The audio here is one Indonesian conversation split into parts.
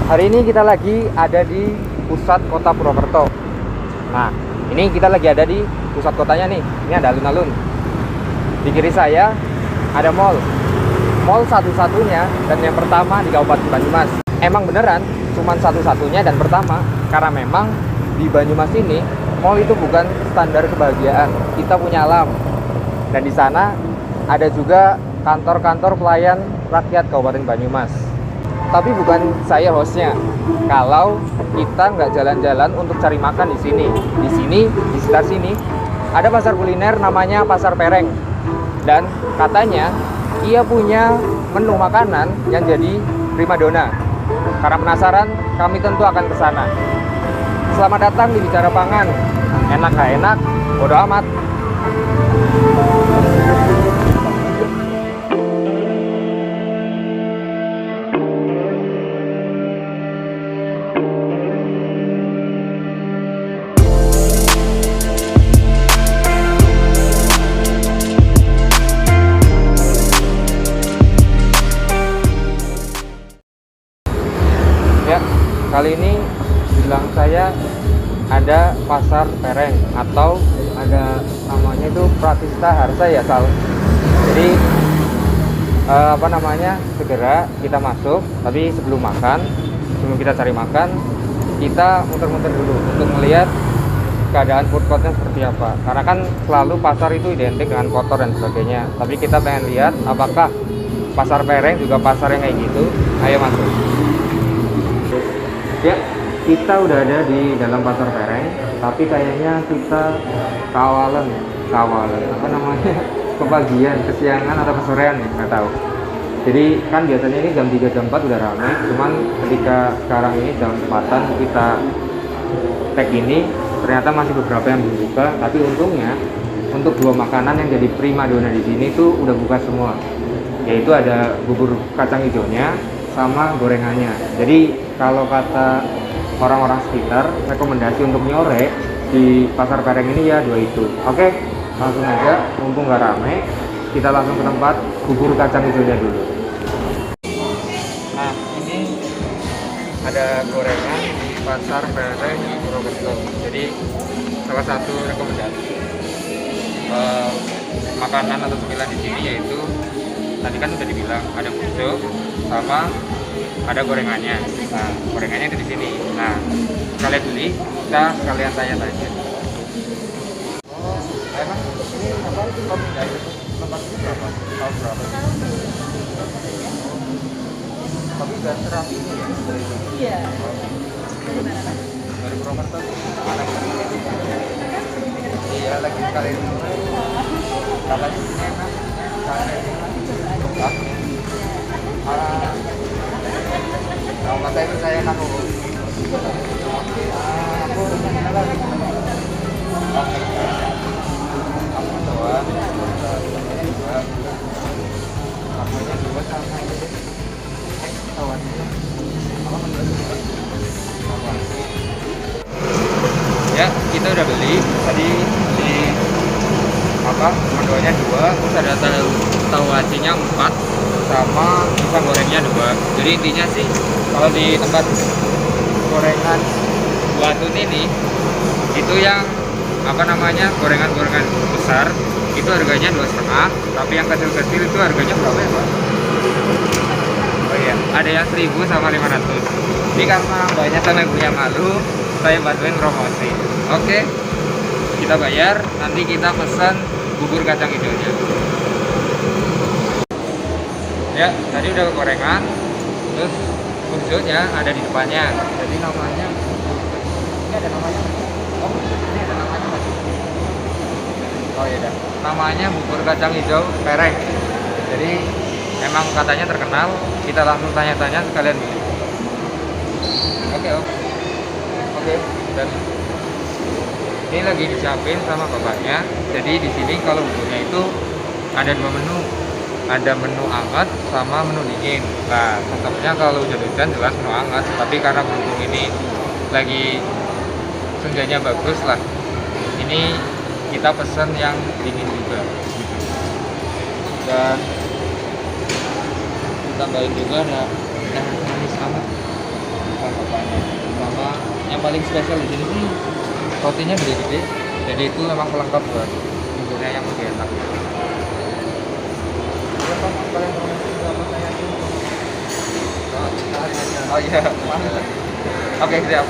Hari ini kita lagi ada di pusat kota Purwokerto. Nah, ini kita lagi ada di pusat kotanya nih. Ini ada alun-alun. Di kiri saya ada mall. Mall satu-satunya dan yang pertama di Kabupaten Banyumas. Emang beneran cuman satu-satunya dan pertama karena memang di Banyumas ini mall itu bukan standar kebahagiaan. Kita punya alam. Dan di sana ada juga kantor-kantor pelayan rakyat Kabupaten Banyumas. Tapi bukan saya hostnya. Kalau kita nggak jalan-jalan untuk cari makan di sini, di sekitar sini ada pasar kuliner namanya Pasar Pereng. Dan katanya ia punya menu makanan yang jadi primadona. Karena penasaran, kami tentu akan ke sana. Selamat datang di Bicara Pangan. Enak nggak enak, bodo amat. Ya, kali ini bilang saya ada Pasar Pereng atau ada namanya itu Pratista Harsa ya Sal. Jadi segera kita masuk. Tapi sebelum kita cari makan, kita muter-muter dulu untuk melihat keadaan food courtnya seperti apa. Karena kan selalu pasar itu identik dengan kotor dan sebagainya. Tapi kita pengen lihat apakah Pasar Pereng juga pasar yang kayak gitu. Ayo masuk. Ya, kita udah ada di dalam Pasar Pereng, tapi kayaknya kita kawalan, kepagian, kesiangan atau kesorean ya, nggak tahu. Jadi kan biasanya ini jam 3 jam 4 udah ramai, cuman ketika sekarang ini jam 4-an kita tag ini, ternyata masih beberapa yang belum buka. Tapi untungnya untuk dua makanan yang jadi primadona di sini tuh udah buka semua, yaitu ada bubur kacang hijaunya sama gorengannya. Jadi kalau kata orang-orang sekitar, rekomendasi untuk nyore di Pasar Pereng ini ya dua itu. Oke, langsung aja, mumpung nggak rame, kita langsung ke tempat bubur kacang hijaunya dulu. Nah, ini ada gorengan di Pasar Pereng Purwokerto. Jadi salah satu rekomendasi makanan atau cemilan di sini yaitu tadi kan udah dibilang ada burjo sama ada gorengannya. Nah, gorengannya itu di sini. Nah, kalian beli, kita sekalian tanya-tanya. Oh, emang ini apa itu kopi dari tempat ini berapa? Tahun berapa? Tapi udah serap ini ya? Iya. Dari Purwokerto. Iya, lagi kalian mulai. Katanya enak. Kalau kata itu saya enak kok. Aku rencananya lagi. Aku doang. Namanya dua sama ini. Tawannya. Ya, kita udah beli. Tadi di menunya 2, terus ada tahu acinya 4 sama pisang gorengnya 2. Jadi intinya sih kalau di tempat gorengan Watun ini itu yang gorengan besar itu harganya 2,5, tapi yang kecil-kecil itu harganya berapa ya Pak? Oh iya, ada yang 1.000 sama 500. Ini karena banyak sama yang punya malu, saya bantuin promosi. Oke, kita bayar, nanti kita pesan bubur kacang hijaunya. Ya, tadi udah gorengan, terus burjonya ada di depannya. Jadi namanya, ini ada namanya. Oh, ini ada namanya. Oh iya, namanya bubur kacang hijau Pereng. Jadi emang katanya terkenal. Kita langsung tanya-tanya sekalian beli. Oke. Dan ini lagi disiapin sama bapaknya. Jadi di sini kalau buburnya itu ada 2 menu. Ada menu hangat sama menu dingin. Nah, tetapnya kalau hujan-hujan jelas menu hangat. Tapi karena berhubung ini lagi senjanya bagus lah, ini kita pesen yang dingin juga. Dan ditambahin juga ada manis hangat. bapaknya. Sama yang paling spesial di sini sih rotinya gede-gede, jadi itu memang pelengkap buat buburnya yang lebih enak. Ya, Pak, kalian promosi sama saya tuh. Oh iya, oke siap.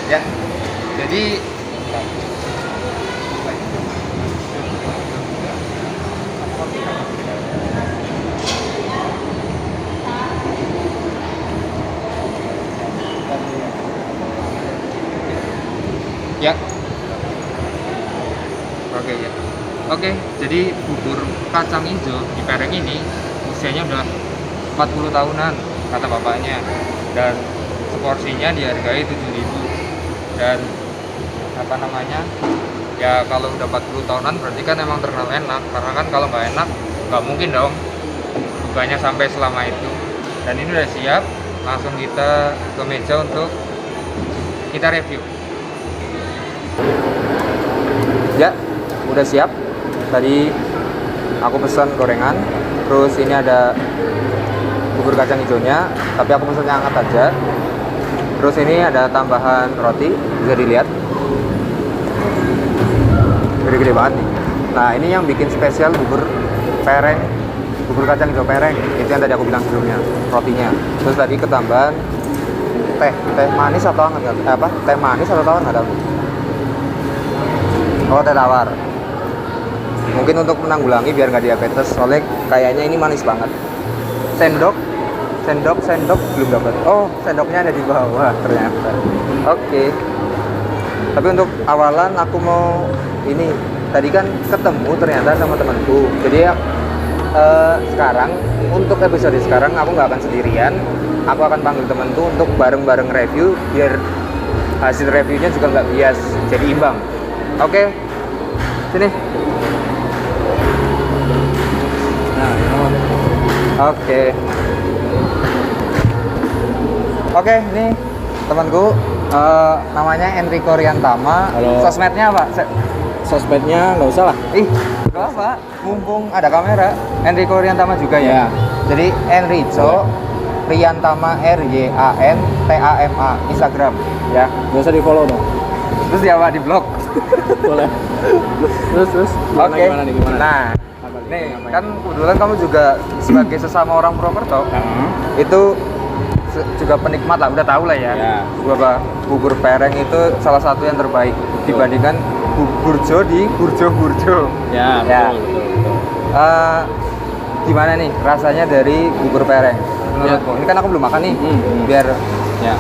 Ya, jadi ya, oke ya. Oke, jadi bubur kacang hijau di Pereng ini usianya udah 40 tahunan kata bapaknya, dan seporsinya dihargai 7.000. Dan apa namanya, ya kalau udah 40 tahunan berarti kan emang terkenal enak, karena kan kalau nggak enak nggak mungkin dong bukanya sampai selama itu. Dan ini udah siap, langsung kita ke meja untuk kita review. Ya, udah siap. Tadi aku pesan gorengan, terus ini ada bubur kacang hijaunya, tapi aku pesannya hangat aja. Terus ini ada tambahan roti, bisa dilihat gede-gede banget nih. Nah, ini yang bikin spesial bubur Pereng, bubur kacang hijau Pereng, itu yang tadi aku bilang sebelumnya, rotinya. Terus tadi ketambahan teh manis atau hangat, teh manis atau tawar nggak tahu. Oh, teh tawar. Mungkin untuk menanggulangi biar nggak diabetes, soalnya kayaknya ini manis banget. Sendok belum dapat. Oh, sendoknya ada di bawah ternyata. Oke. Tapi untuk awalan aku mau ini, tadi kan ketemu ternyata sama temanku. Jadi ya sekarang untuk episode sekarang aku nggak akan sendirian. Aku akan panggil temanku untuk bareng-bareng review, biar hasil reviewnya juga nggak bias, jadi imbang. Oke, sini. Nah, Oke, ini temanku, namanya Enrico Riantama. Halo. Sosmednya apa? Sosmednya nggak usah lah. Gak apa, mumpung ada kamera. Enrico Riantama juga ya. Jadi Enrico Riantama, RYANTAMA, Instagram ya. Nggak usah di follow dong. Terus dia apa, di blog? Boleh. Terus Oke. gimana nih? Nah, nih kan kebetulan kamu juga sebagai sesama orang Purwokerto, itu juga penikmat lah, udah tahu lah ya. Bahwa bubur Pereng itu salah satu yang terbaik dibandingkan burjo di burjo. Ya, betul. Gimana nih rasanya dari bubur Pereng menurutmu? Ini kan aku belum makan nih, biar Ya.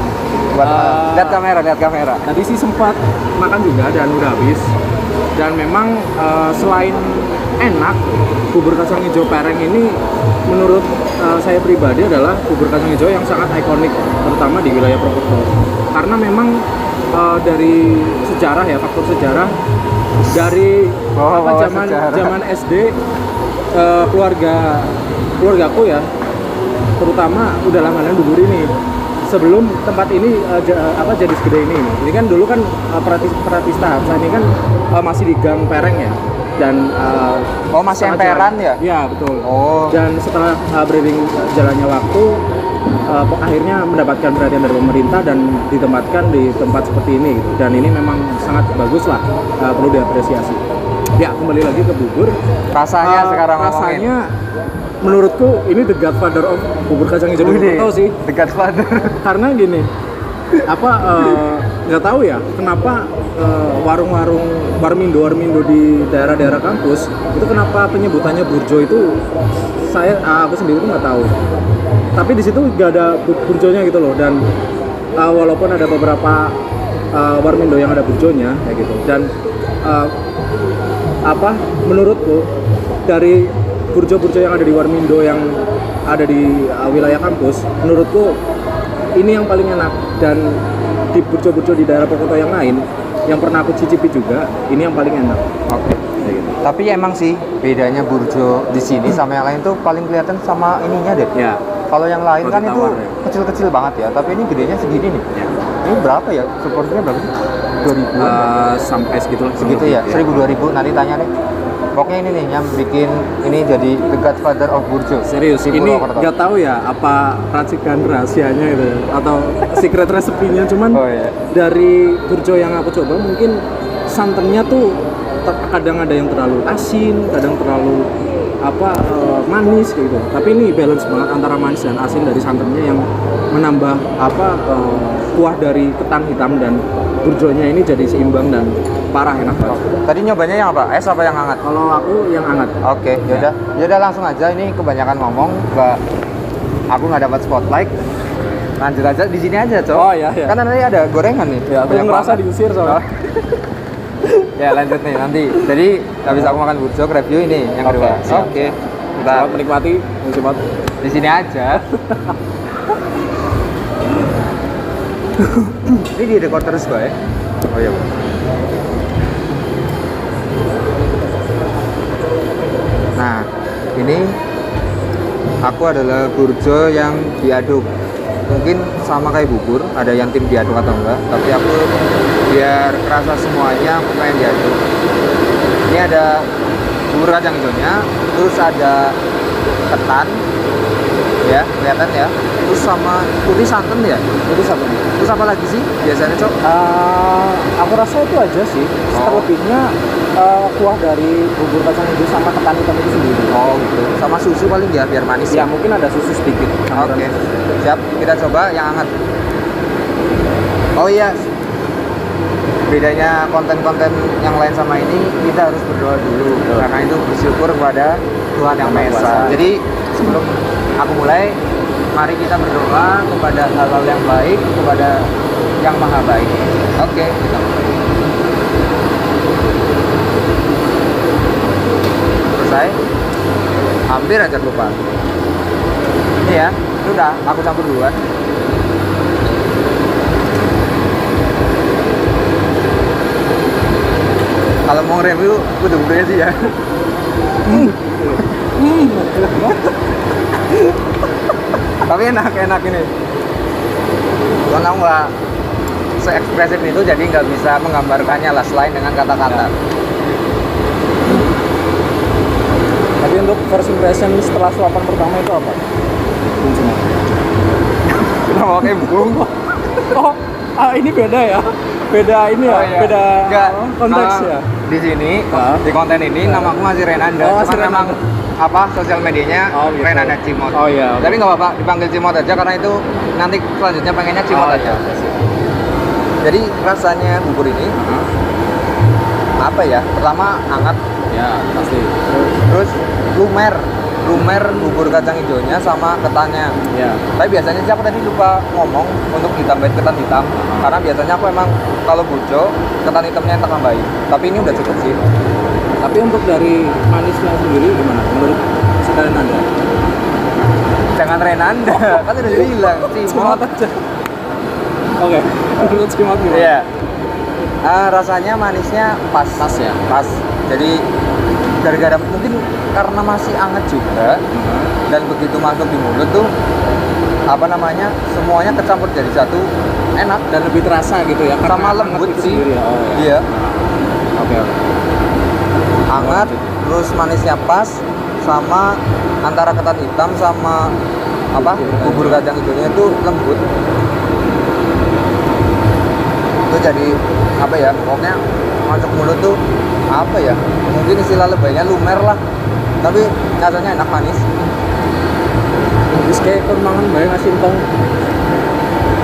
buat lihat kamera. Tadi sih sempat makan juga dan udah habis. Dan memang selain enak, bubur kacang hijau Pereng ini menurut saya pribadi adalah bubur kacang hijau yang sangat ikonik, terutama di wilayah Purwokerto. Karena memang dari sejarah ya, faktor sejarah dari zaman SD, keluargaku ya, terutama udah langganan bubur ini. Sebelum tempat ini jadi segede ini. Ini kan dulu kan Pratista, ini kan masih di Gang Pereng ya. Dan masih emperan ya? Iya, betul. Dan setelah beriring jalannya waktu, akhirnya mendapatkan perhatian dari pemerintah dan ditempatkan di tempat seperti ini gitu. Dan ini memang sangat bagus lah, perlu diapresiasi. Ya, kembali lagi ke bubur. Rasanya sekarang rasanya menurutku ini the godfather of bubur kacang hijau di Purwokerto sih. The godfather. Karena gini, nggak tahu ya kenapa warung-warung warmindo di daerah-daerah kampus itu kenapa penyebutannya burjo itu aku sendiri tuh nggak tahu. Tapi di situ nggak ada burjonya gitu loh, dan walaupun ada beberapa warmindo yang ada burjonya kayak gitu. Dan menurutku dari burjo-burjo yang ada di warmindo yang ada di wilayah kampus, menurutku ini yang paling enak. Dan di burjo-burjo di daerah Purwokerto yang lain yang pernah aku cicipi juga, ini yang paling enak. Oke. Gitu. Tapi emang sih bedanya burjo di sini sama yang lain tuh paling kelihatan sama ininya deh. Ya. Kalau yang lain Roti kan tawar, itu ya. kecil-kecil banget ya, tapi ini gedenya segini nih. Ya. Ini berapa ya? Seporsinya berapa sih? 2.000 sampai segitu lah. segitu ya? 1.000 2.000 nanti tanya deh. Pokoknya ini nih yang bikin ini jadi the Godfather of Burjo. Serius, di ini Purwokerto. nggak tahu ya apa racikan rahasianya gitu atau secret resepinya, cuman Oh iya. dari burjo yang aku coba mungkin santannya tuh kadang ada yang terlalu asin, kadang terlalu manis gitu. Tapi ini balance banget antara manis dan asin dari santannya yang menambah kuah dari ketan hitam, dan burjonya ini jadi seimbang dan parah enak banget. Tadi nyobanya yang apa? Es apa yang hangat? Kalau aku yang hangat. Oke, yaudah langsung aja. Ini kebanyakan ngomong, aku nggak dapat spotlight. Lanjut aja di sini aja, Cok. Oh iya. Kan nanti ada gorengan nih. Ya, aku Banyak ngerasa banget. diusir soalnya. Ya lanjut nih nanti. Jadi habis aku makan burjo, review ini yang Oke, kedua. siap. Oke. Kita Selamat menikmati, cepat. di sini aja. Ini di record terus, Pak ya? Oh iya, Pak. Nah, ini aku adalah burjo yang diaduk. Mungkin sama kayak bubur, ada yang tim diaduk atau enggak, tapi aku biar kerasa semuanya aku pengen diaduk. Ini ada bubur kacang hijaunya, terus ada ketan, ya kelihatan ya, terus sama putih santan ya, terus apa lagi sih biasanya, Cok? Aku rasa itu aja sih. Terlebihnya kuah dari bubur kacang hijau sama ketan hitam itu sendiri. Oh gitu, sama susu paling ya biar manis Ya mungkin ada susu sedikit. Oke, siap. Kita coba yang hangat. Oh iya, bedanya konten-konten yang lain sama ini, kita harus berdoa dulu. Karena itu bersyukur kepada Tuhan Yang Maha Esa. Jadi sebelum aku mulai, mari kita berdoa kepada hal-hal yang baik, kepada Yang Maha Baik. Oke, kita mulai. Selesai. Hampir aja lupa. Ini ya, sudah. Aku campur duluan. Kalau mau review, udah sih ya. Tapi enak ini. Cuman aku nggak se-ekspresif itu, jadi nggak bisa menggambarkannya lah selain dengan kata-kata. Tapi untuk first impression setelah suapan pertama itu apa? Kuncinya. Mau kayak bung. Oh, ini beda ya? Beda ini ya? Oh, iya. Beda Nggak, konteks kalau ya? Di sini, Ah. di konten ini namaku masih Renanda. Oh, masih Cuman memang Renanda. sosial medianya Oh, gitu. Renanda Cimot. Oh, iya, oke. Tapi nggak apa-apa, dipanggil Cimot aja karena itu nanti selanjutnya pengennya Cimot Oh, aja. iya. Jadi rasanya bubur ini apa ya? Pertama hangat, Ya, pasti. terus lumer bubur kacang hijaunya sama ketannya. Ya. Tapi biasanya sih aku tadi lupa ngomong untuk ditambahin ketan hitam, karena biasanya aku emang kalau burjo ketan hitamnya yang tambahin. Tapi ini udah cukup sih. Tapi untuk dari manisnya sendiri gimana? Menurut sekalian Anda? Jangan Renanda, kan udah bilang Cimot aja. Oke. Menurut Cimot gimana? Iya. Rasanya manisnya pas. Pas ya? Pas. Jadi gara-gara mungkin karena masih anget juga, dan begitu masuk di mulut tuh semuanya kecampur jadi satu, enak Dan lebih terasa gitu ya? sama karena lembut hangat itu sih. sendiri ya? Oh, ya. Iya, Oke. hangat, terus manisnya pas, sama antara ketan hitam sama bubur kacang hijaunya itu lembut. Itu jadi pokoknya masuk mulut tuh mungkin istilah lebaynya lumer lah, tapi rasanya enak manis. Terus kayak permangan bayang asin tong.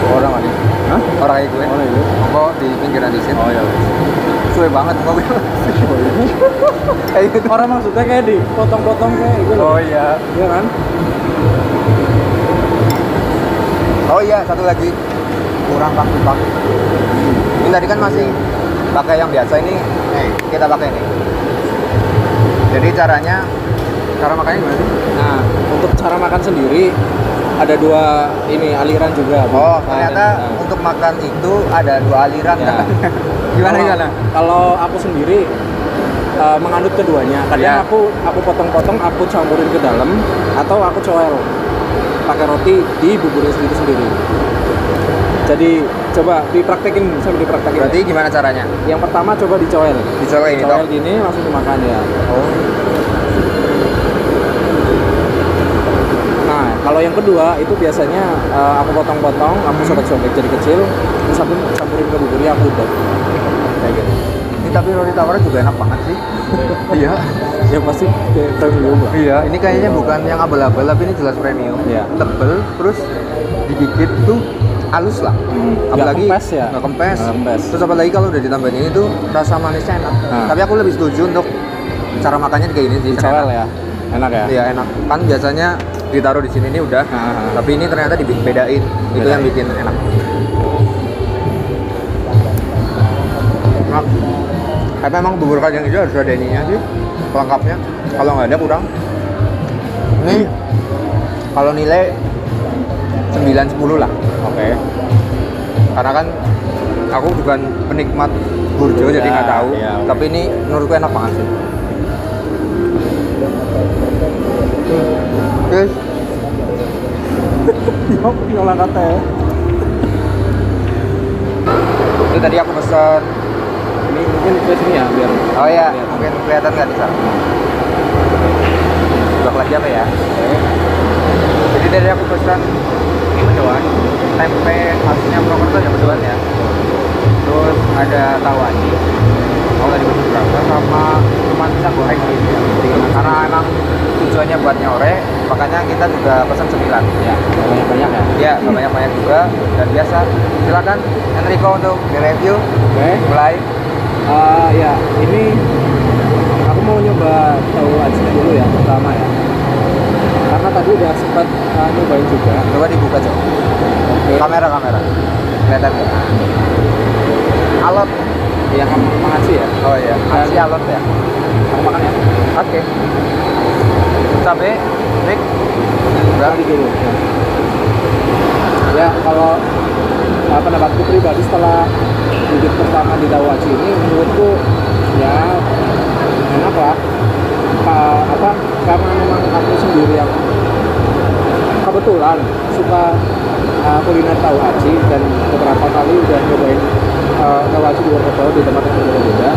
Orang ini, Hah? orang kayak gue. Oh itu. Kok di pinggiran di sini? Oh iya. Suwe banget kok gue. Kayak gitu. Orang maksudnya kayak dipotong-potong kayak gitu loh. Oh iya. Iya kan? Oh iya, satu lagi kurang pak. Ini tadi kan masih pakai yang biasa, ini kita pakai ini. Jadi cara makannya gimana sih? Nah, untuk cara makan sendiri ada dua aliran juga. Oh, ternyata untuk makan itu ada dua aliran. Ya. Gimana? Kalau aku sendiri menganut keduanya. Kadang Ya. aku potong-potong, aku campurin ke dalam, atau aku coel pakai roti di buburnya sendiri. Jadi coba dipraktekin, sambil dipraktekin. Berarti gimana caranya? Yang pertama coba dicoel. Dicoel ini toh? Gini langsung dimakan ya. Oh. Nah, kalau yang kedua itu biasanya aku potong-potong, aku sobek-sobek jadi kecil, terus aku campurin ke buburnya, aku udek. Kayak gitu. Ini tapi roti tawar juga enak banget sih. Iya. Ya pasti kayak premium lah. Iya, ini kayaknya bukan yang abal-abal tapi ini jelas premium. Iya. Tebel, terus digigit tuh halus lah. Apalagi nggak kempes ya. nggak kempes. Nggak kempes. Terus apalagi kalau udah ditambahin ini tuh rasa manisnya enak. Nah. Tapi aku lebih setuju untuk cara makannya kayak gini sih. Dicoel ya. Enak ya. Iya enak. Kan biasanya ditaruh di sini nih udah. Tapi ini ternyata dibedain. Itu yang bikin enak. Nah, tapi emang bubur kacang hijau harus ada ininya sih, pelengkapnya. Kalau nggak ada kurang. Ini kalau nilai 9-10 lah. Oke. Karena kan aku bukan penikmat burjo jadi nggak tahu. Iya, oke. Tapi ini menurutku enak banget sih. Terus Nyolang kata ya. itu tadi aku pesen. Ini mungkin ke sini ya biar. Oh iya, kelihatan. mungkin kelihatan nggak di sana. Blok lagi apa ya? Jadi dari aku pesan ini mendoan, tempe khasnya Purwokerto ya mendoan ya. Terus ada tahu aci, mau tadi pesan berapa sama cuma pisang goreng gitu ya. Karena emang tujuannya buat nyore, makanya kita juga pesan 9. Ya, banyak-banyak ya. Ya, nggak banyak-banyak juga dan biasa. Silakan Enrico untuk di-review. Oke. Mulai. Ya, ini aku mau nyoba tahu acinya dulu ya pertama ya. Karena tadi udah sempat nyobain juga. Coba dibuka coba. Oke. Kamera. Kelihatan nggak? Alot. Ya kamu makasih ya. Oh iya, aci alot ya. Aku makan ya. Oke. Cabe, Rick. Berarti dulu. Ya, kalau pendapatku pribadi setelah gigit pertama di tahu aci ini menurutku ya enak lah. Karena memang aku sendiri yang kebetulan suka kuliner tahu aci dan beberapa kali udah nyobain tahu aci di Purwokerto di tempat yang berbeda.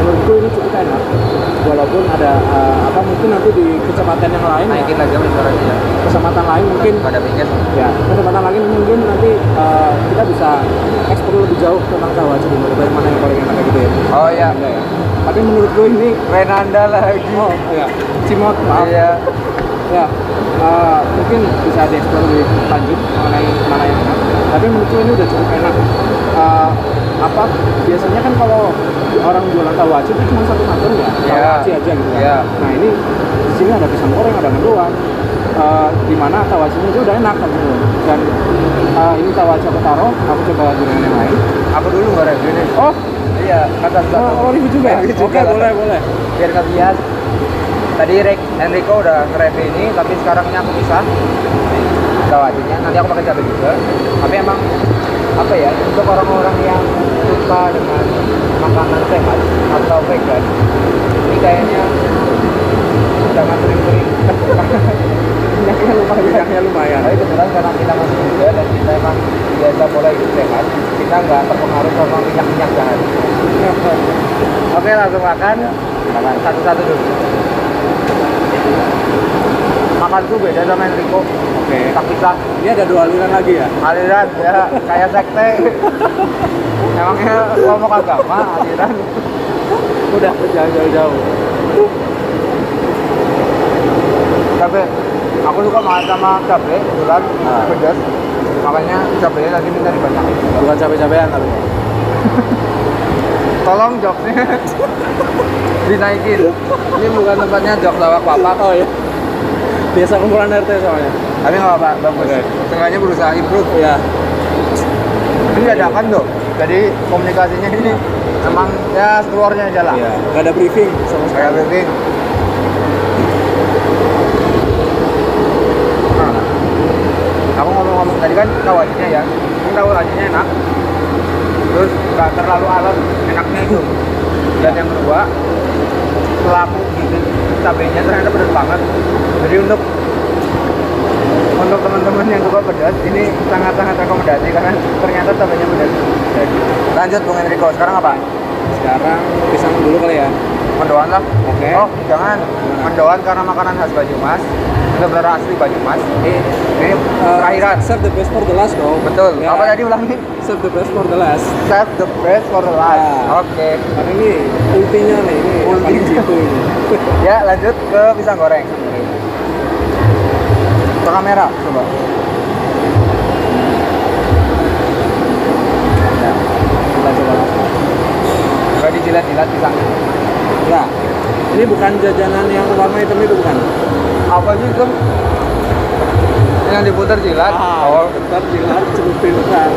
Menurutku ini cukup enak. Walaupun ada mungkin nanti di kecamatan yang lain Naikin lagi sama suaranya ya. kecamatan lain mungkin Pada pinggir. ya kesempatan lagi mungkin nanti kita bisa eksplor lebih jauh tentang tahu aci di Purwokerto yang mana yang paling enak kayak gitu ya. Oh iya. Enggak ya. Tapi menurut gue ini Renanda lagi. oh ya Cimot maaf Iya. ya mungkin bisa dieksplor lebih lanjut mengenai mana yang enak. Tapi menurutku ini udah cukup enak. Biasanya kan kalau orang jualan tahu aci itu cuma satu macam ya, tahu Iya. aci aja gitu kan. Iya. Nah ini di sini ada pisang goreng, ada mendoan, di mana tahu acinya itu udah enak kan gitu. Dan ini tahu aci aku taruh, aku coba gorengan yang lain. Aku dulu nggak review nih. Oh, Iya, kata review juga ya? Review Oke, juga lah. boleh. Biar nggak bias. Tadi Enrico udah nge-review ini, tapi sekarang ini aku pisah. Tahu acinya, nanti aku pakai cabai juga. Tapi emang apa ya, untuk orang-orang yang suka dengan makanan sehat atau vegan, ini kayaknya jangan sering-sering. Minyaknya lumayan. Tapi kebetulan karena kita masih muda dan kita emang biasa pola hidup sehat, kita nggak terpengaruh sama minyak-minyak jahat. Oke, langsung makan. Makan satu-satu dulu. Makanku beda sama Enrico. Oke. Tak pisah. Ini ada 2 aliran lagi ya? Aliran ya kayak sekte. Emangnya kelompok agama aliran. Udah jauh-jauh. Cabe. Aku suka makan sama cabe, kebetulan pedas. Makanya cabenya tadi minta dibanyakin. Bukan cabai-cabean tapi. Tolong joknya dinaikin. Ini bukan tempatnya jok lawak papak. Oh ya. Biasa kumpulan RT soalnya. Tapi nggak apa-apa, bagus. Oke. Sengaja berusaha improve. Iya. Ini dadakan tuh. Jadi komunikasinya ini emang ya keluarnya aja lah. Iya. Gak ada briefing sama sekali. Kayak briefing. Nah, aku ngomong-ngomong tadi kan tahu acinya ya. Ini tahu acinya enak. Terus nggak terlalu alot, enaknya itu. Dan yang kedua, setelah aku gigit cabenya ternyata pedas banget. Jadi untuk teman-teman yang suka pedas pedas. Ini sangat-sangat rekomendasi karena ternyata cabenya pedas. Jadi, lanjut Bung Enrico, sekarang apa? Sekarang pisang dulu kali ya. Mendoan lah. Oke. Oh, jangan. Mendoan karena makanan khas Banyumas. Benar-benar asli Banyumas. Ini terakhiran. Save the best for the last dong. Betul. Ya. Apa tadi ulangin? Save the best for the last. Save the best for the last. Ya. Oke. Karena ini ultinya nih, ini yang Ulti. paling jitu ini. Ya, lanjut ke pisang goreng. Ke kamera, coba. Ya, kita coba. Gak dijilat-jilat pisangnya. Ya, ini bukan jajanan yang warna hitam itu bukan? Apa sih itu? Yang diputar jilat. Oh, bentar jilat celupin kan.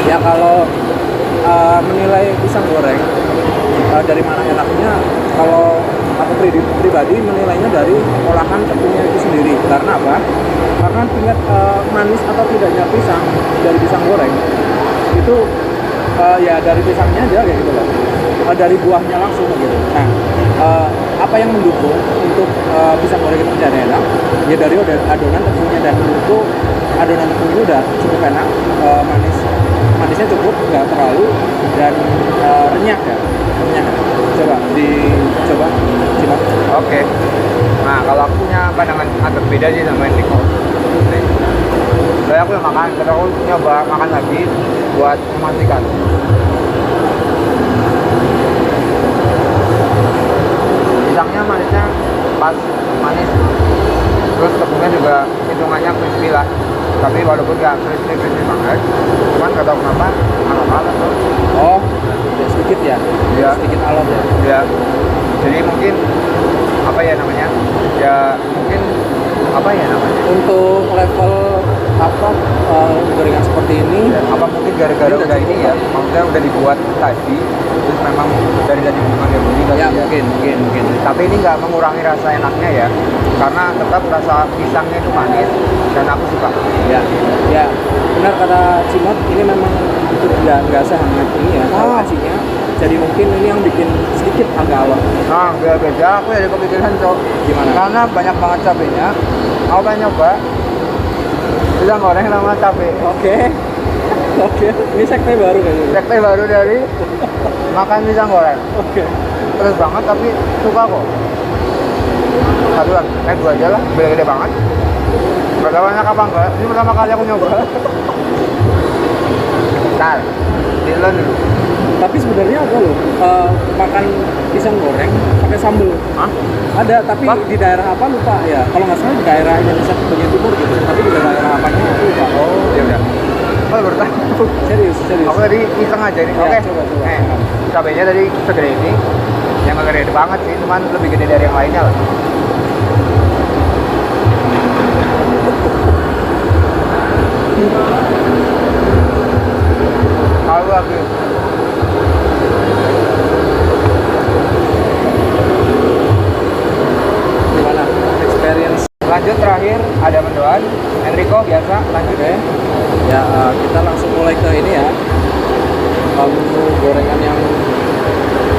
Ya kalau menilai pisang goreng dari mana enaknya, kalau aku pribadi menilainya dari olahan tepungnya itu sendiri. Karena apa? Karena tingkat manis atau tidaknya pisang dari pisang goreng itu ya dari pisangnya aja kayak gitu loh. Dari buahnya langsung gitu. Nah, apa yang mendukung untuk pisang goreng itu menjadi enak? Ya dari adonan tepungnya, dan menurutku adonan tepung ini udah cukup enak, manisnya cukup, nggak terlalu, dan renyah ya, renyah. Coba dicoba, coba. Oke. Nah, kalau aku punya pandangan agak beda sih sama Enrico. Saya aku udah makan, tapi aku nyoba makan lagi buat memastikan. Pisangnya manisnya pas, manis. Terus tepungnya juga hitungannya crispy lah. Tapi walaupun nggak crispy banget, cuman nggak tahu kenapa alot-alot tuh. Oh, ya sedikit ya, Iya. sedikit alot ya. Ya, jadi mungkin apa ya namanya? Ya mungkin apa ya namanya? Untuk level apa gorengan seperti ini, Apa mungkin gara-gara Ini udah udah ini cukup ya, lah. maksudnya udah dibuat tadi, terus memang dari tadi memang dia beli kali ya ya. mungkin. Tapi ini nggak mengurangi rasa enaknya ya, karena tetap rasa pisangnya itu manis dan aku suka. Ya, benar kata Cimot, ini memang itu nggak sehangat ini ya, kalau Oh. acinya. Jadi mungkin ini yang bikin sedikit agak alot. Nah, beda aku jadi kepikiran cok. Gimana? Karena banyak banget cabenya. Aku pengen nyoba pisang goreng sama cabe. Oke, ini sekte baru kayaknya. Sekte baru dari makan pisang goreng. Oke. Terus banget tapi suka kok. Satu lagi, dua aja lah, gede banget. Gak tahu enak apa enggak, ini pertama kali aku nyoba. Bentar, ditelan dulu. Tapi sebenarnya ada loh makan pisang goreng pakai sambal. Hah? Ada, tapi Wah. di daerah apa lupa ya. Kalau nggak salah di daerah Indonesia bagian timur gitu. Tapi di daerah apanya aku lupa. Oh, ya udah. Oh, baru tahu. Serius. Aku tadi iseng aja nih. Ya, Oke. coba. Cabenya tadi segede ini. Yang gak gede banget sih, cuman lebih gede dari yang lainnya lah. Kalau lagi Gimana experience? lanjut terakhir ada mendoan. Enrico biasa lanjut Oke. Ya, kita langsung mulai ke ini ya. Menu gorengan yang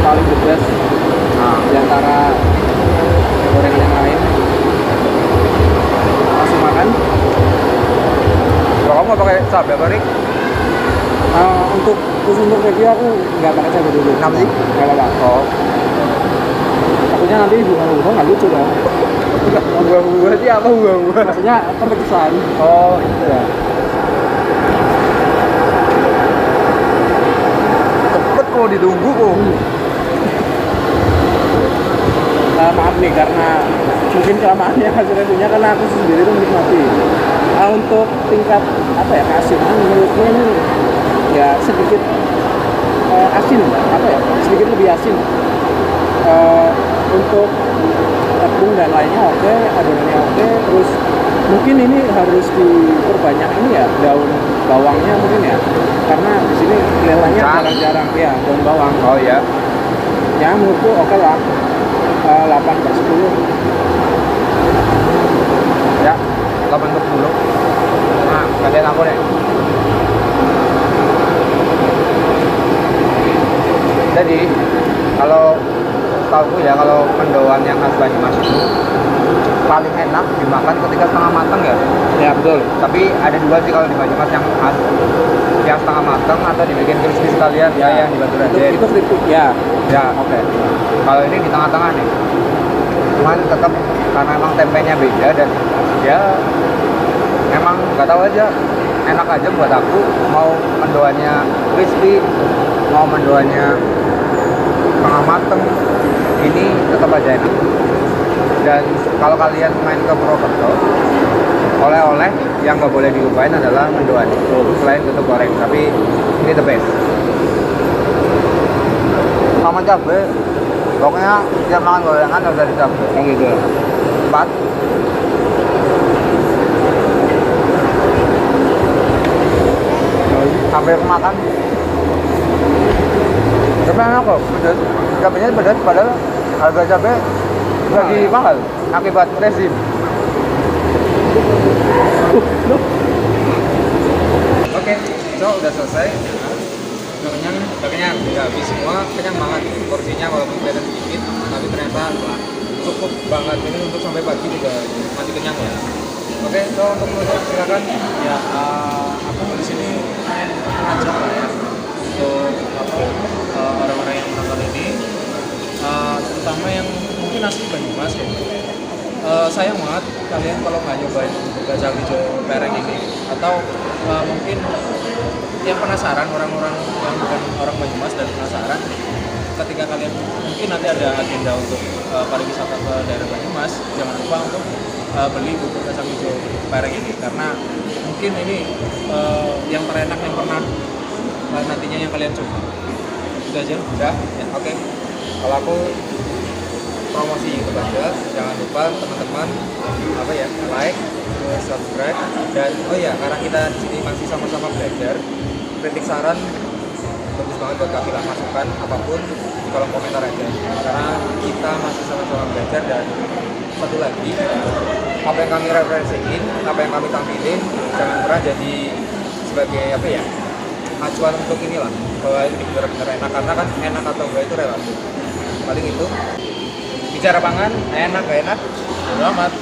paling the best di antara gorengan yang lain. Langsung makan. Kalau kamu nggak pakai cabai apa Rik? Untuk khusus untuk review aku nggak pakai cabai dulu. Kenapa sih? Nggak apa-apa. Oh, Takutnya nanti bunga-bunga nggak lucu dong. bunga sih apa bunga? Maksudnya terkesan. Oh, itu ya. Cepet kok ditunggu kok. Maaf nih karena mungkin kelamaannya hasil reviewnya, karena aku sendiri tuh menikmati. Untuk tingkat apa ya, keasinan menurutku ini ya sedikit asin, apa ya, sedikit lebih asin. Untuk tepung dan lainnya oke, adonannya oke, terus mungkin ini harus diperbanyak ini ya, daun bawangnya mungkin ya, karena di sini kelihatannya Cang. jarang-jarang ya daun bawang. Oh ya. Ya menurutku oke lah, 8/10. Ya, 8/10. Nah, gantian aku deh. Jadi, kalau tahu ya, kalau mendoan yang khas Banyumas itu paling enak dimakan ketika setengah matang ya. Ya betul. Tapi ada dua sih kalau di Banyumas yang khas, yang setengah matang atau dibikin crispy sekalian Ya. kayak yang di Batu Raden. Itu keripik ya. Ya, oke. Kalau ini di tengah-tengah nih. Cuman tetap karena emang tempenya beda dan ya emang nggak tahu aja enak aja buat aku, mau mendoannya crispy, mau mendoannya setengah mateng, ini tetap aja enak. Dan kalau kalian main ke Purwokerto, oleh-oleh yang nggak boleh dilupain adalah mendoan. Selain tutup goreng, tapi ini the best. Sama cabai, pokoknya tiap makan gorengan harus ada cabai. Oh gitu. 4. Sampai makan. Tapi enak kok, pedas. Cabainya pedas, padahal harga cabai lagi mahal akibat rezim. Oke, so udah selesai. Udah kenyang, udah habis semua, kenyang banget. Porsinya walaupun kelihatan sedikit, tapi ternyata cukup banget ini untuk sampai pagi juga masih kenyang ya. Oke, so untuk menutup silakan. Ya, aku di sini pengen ngajak lah ya untuk orang-orang yang menonton ini, terutama yang mungkin asli Banyumas ya. Sayang banget kalian kalau nggak nyobain kacang hijau pereng ini, atau mungkin yang penasaran, orang-orang yang bukan orang Banyumas dan penasaran, ketika kalian mungkin nanti ada agenda untuk pariwisata ke daerah Banyumas, jangan lupa untuk beli bubur kacang hijau pereng ini, karena mungkin ini yang terenak yang pernah nantinya yang kalian coba. Itu aja. Udah, ya, oke. Kalau aku promosi YouTube aja, jangan lupa teman-teman like, subscribe, dan oh ya, karena kita di sini masih sama-sama belajar, kritik saran bagus banget buat kami lah, masukan apapun di kolom komentar aja, karena kita masih sama-sama belajar. Dan satu lagi, apa yang kami referensiin, apa yang kami tampilin, jangan pernah jadi sebagai acuan untuk inilah, bahwa ini benar-benar enak, karena kan enak atau enggak itu relatif. Paling itu bicara pangan, enak gak enak, bodo amat.